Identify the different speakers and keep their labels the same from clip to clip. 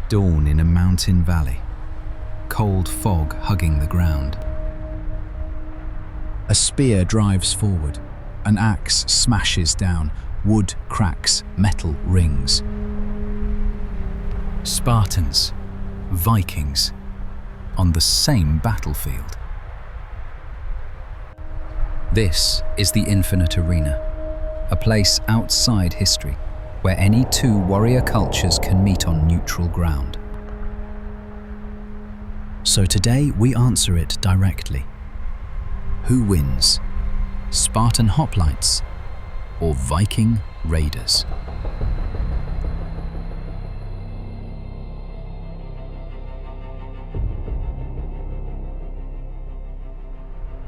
Speaker 1: Dawn in a mountain valley. Cold fog hugging the ground. A spear drives forward. An axe smashes down. Wood cracks, metal rings. Spartans, Vikings, on the same battlefield. This is the Infinite Arena, a place outside history where any two warrior cultures can meet on neutral ground. So today we answer it directly. Who wins? Spartan Hoplites or Viking raiders?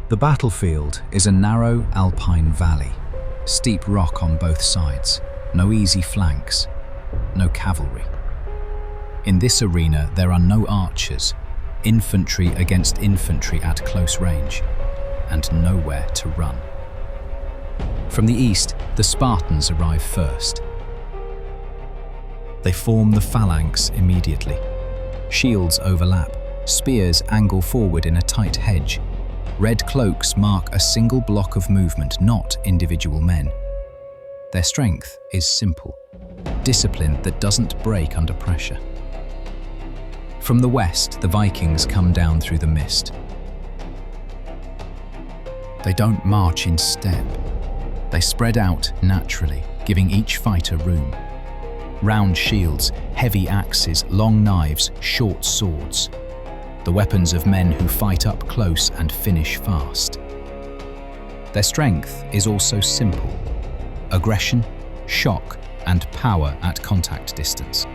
Speaker 1: The battlefield is a narrow alpine valley, steep rock on both sides, no easy flanks, no cavalry. In this arena there are no archers, infantry against infantry at close range, and nowhere to run. From the east, the Spartans arrive first. They form the Phalanx immediately. Shields overlap, spears angle forward in a tight hedge. Red cloaks mark a single block of movement, not individual men. Their strength is simple, discipline that doesn't break under pressure. From the west, the Vikings come down through the mist. They don't march in step. They spread out naturally, giving each fighter room. Round shields, heavy axes, long knives, short swords. The weapons of men who fight up close and finish fast. Their strength is also simple: aggression, shock, and power at contact distance.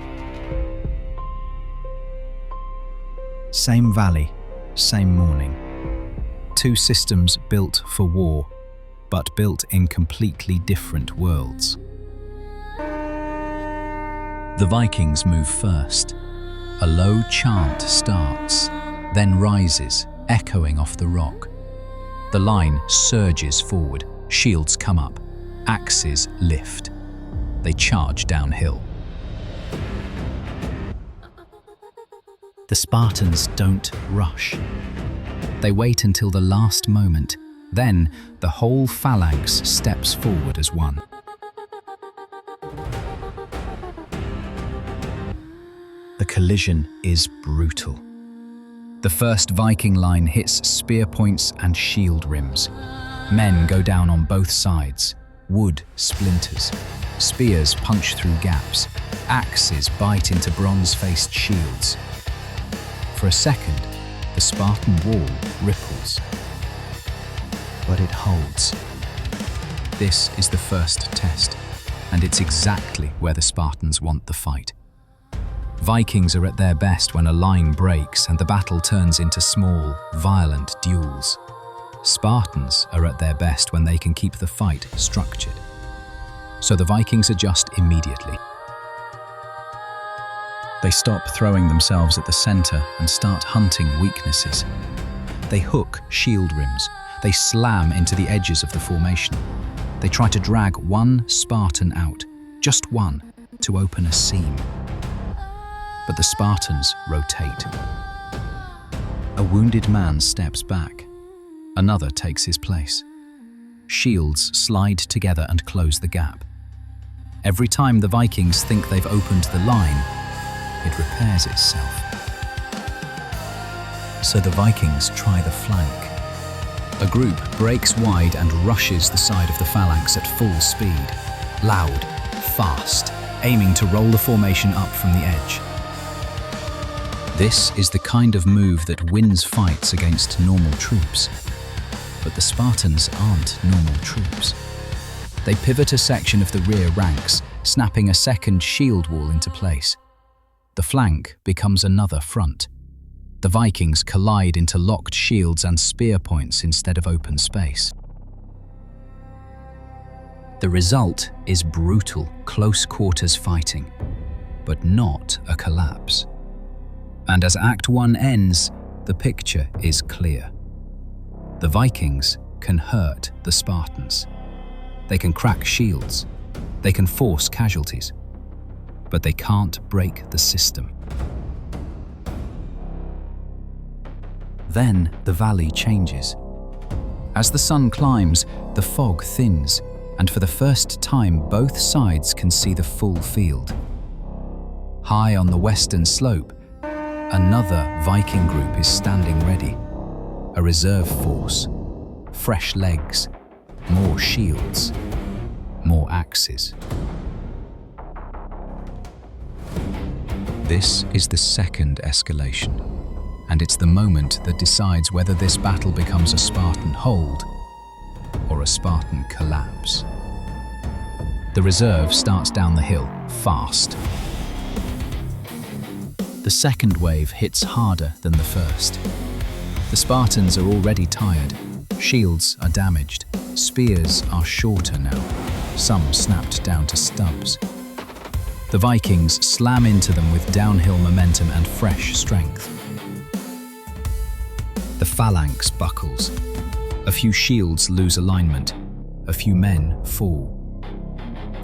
Speaker 1: Same valley, same morning. Two systems built for war, but built in completely different worlds. The Vikings move first. A low chant starts, then rises, echoing off the rock. The line surges forward, shields come up, axes lift. They charge downhill. The Spartans don't rush. They wait until the last moment, then the whole phalanx steps forward as one. The collision is brutal. The first Viking line hits spear points and shield rims. Men go down on both sides. Wood splinters. Spears punch through gaps. Axes bite into bronze-faced shields. For a second, the Spartan wall ripples. But it holds. This is the first test, and it's exactly where the Spartans want the fight. Vikings are at their best when a line breaks and the battle turns into small, violent duels. Spartans are at their best when they can keep the fight structured. So the Vikings adjust immediately. They stop throwing themselves at the center and start hunting weaknesses. They hook shield rims. They slam into the edges of the formation. They try to drag one Spartan out, just one, to open a seam. But the Spartans rotate. A wounded man steps back. Another takes his place. Shields slide together and close the gap. Every time the Vikings think they've opened the line, it repairs itself. So the Vikings try the flank. A group breaks wide and rushes the side of the phalanx at full speed. Loud, fast, aiming to roll the formation up from the edge. This is the kind of move that wins fights against normal troops. But the Spartans aren't normal troops. They pivot a section of the rear ranks, snapping a second shield wall into place. The flank becomes another front. The Vikings collide into locked shields and spear points instead of open space. The result is brutal, close-quarters fighting, but not a collapse. And as Act 1 ends, the picture is clear. The Vikings can hurt the Spartans. They can crack shields. They can force casualties. But they can't break the system. Then the valley changes. As the sun climbs, the fog thins, and for the first time both sides can see the full field. High on the western slope, another Viking group is standing ready. A reserve force, fresh legs, more shields, more axes. This is the second escalation, and it's the moment that decides whether this battle becomes a Spartan hold or a Spartan collapse. The reserve starts down the hill, fast. The second wave hits harder than the first. The Spartans are already tired. Shields are damaged. Spears are shorter now, some snapped down to stubs. The Vikings slam into them with downhill momentum and fresh strength. The Phalanx buckles. A few shields lose alignment. A few men fall.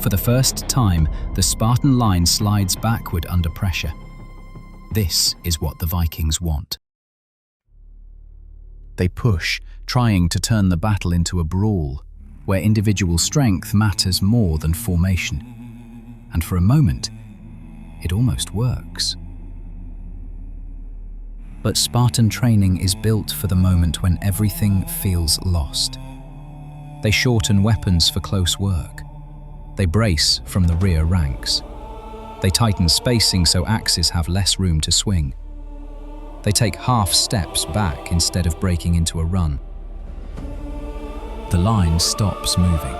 Speaker 1: For the first time, the Spartan line slides backward under pressure. This is what the Vikings want. They push, trying to turn the battle into a brawl, where individual strength matters more than formation. And for a moment, it almost works. But Spartan training is built for the moment when everything feels lost. They shorten weapons for close work. They brace from the rear ranks. They tighten spacing so axes have less room to swing. They take half steps back instead of breaking into a run. The line stops moving.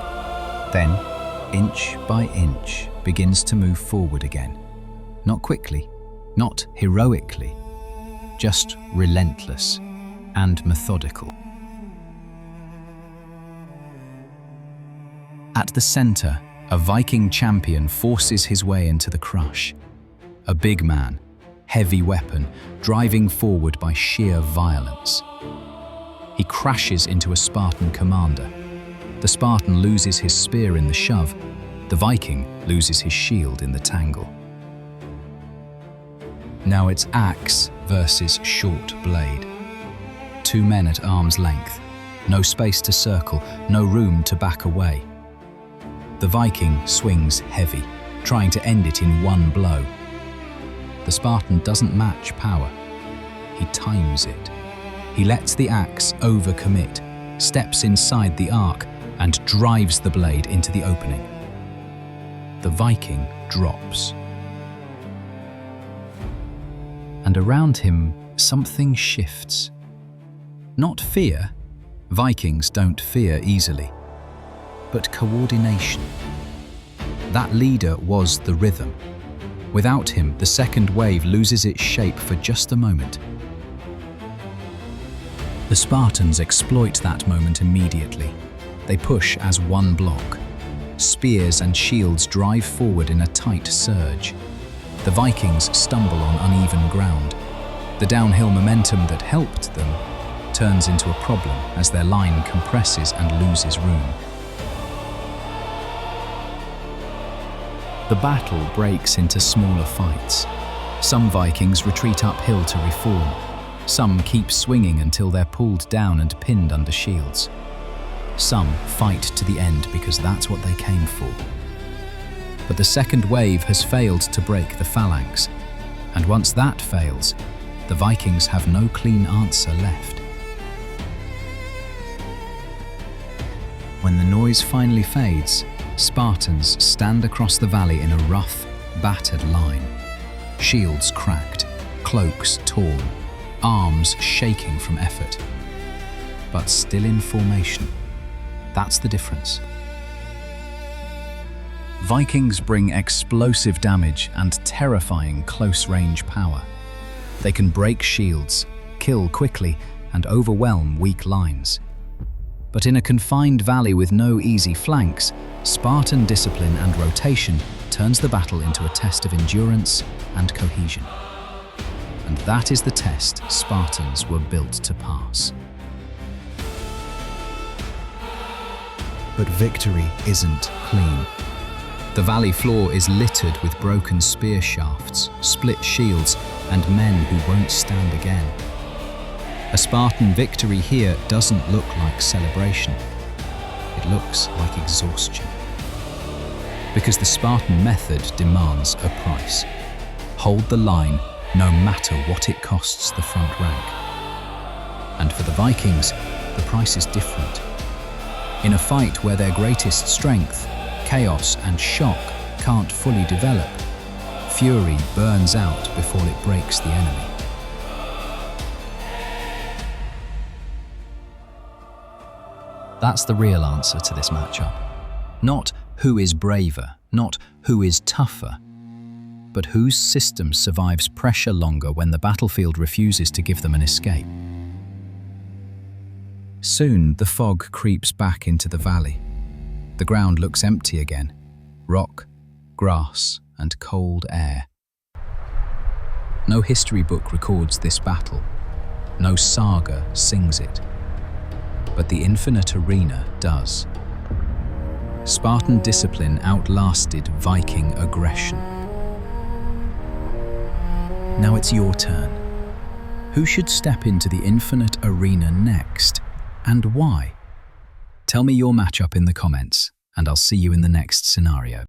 Speaker 1: Then, inch by inch, begins to move forward again. Not quickly, not heroically, just relentless and methodical. At the center, a Viking champion forces his way into the crush. A big man, heavy weapon, driving forward by sheer violence. He crashes into a Spartan commander. The Spartan loses his spear in the shove. The Viking loses his shield in the tangle. Now it's axe versus short blade. Two men at arm's length. No space to circle, no room to back away. The Viking swings heavy, trying to end it in one blow. The Spartan doesn't match power. He times it. He lets the axe overcommit, steps inside the arc, and drives the blade into the opening. The Viking drops. And around him, something shifts. Not fear. Vikings don't fear easily. But coordination. That leader was the rhythm. Without him, the second wave loses its shape for just a moment. The Spartans exploit that moment immediately. They push as one block. Spears and shields drive forward in a tight surge. The Vikings stumble on uneven ground. The downhill momentum that helped them turns into a problem as their line compresses and loses room. The battle breaks into smaller fights. Some Vikings retreat uphill to reform. Some keep swinging until they're pulled down and pinned under shields. Some fight to the end because that's what they came for. But the second wave has failed to break the Phalanx, and once that fails, the Vikings have no clean answer left. When the noise finally fades, Spartans stand across the valley in a rough, battered line. Shields cracked, cloaks torn, arms shaking from effort. But still in formation. That's the difference. Vikings bring explosive damage and terrifying close-range power. They can break shields, kill quickly, and overwhelm weak lines. But in a confined valley with no easy flanks, Spartan discipline and rotation turns the battle into a test of endurance and cohesion. And that is the test Spartans were built to pass. But victory isn't clean. The valley floor is littered with broken spear shafts, split shields, and men who won't stand again. A Spartan victory here doesn't look like celebration. It looks like exhaustion. Because the Spartan method demands a price. Hold the line no matter what it costs the front rank. And for the Vikings, the price is different. In a fight where their greatest strength, chaos and shock, can't fully develop, fury burns out before it breaks the enemy. That's the real answer to this matchup. Not who is braver, not who is tougher, but whose system survives pressure longer when the battlefield refuses to give them an escape. Soon, the fog creeps back into the valley. The ground looks empty again. Rock, grass, and cold air. No history book records this battle. No saga sings it. But the infinite arena does. Spartan discipline outlasted Viking aggression. Now it's your turn. Who should step into the infinite arena next, and why? Tell me your matchup in the comments, and I'll see you in the next scenario.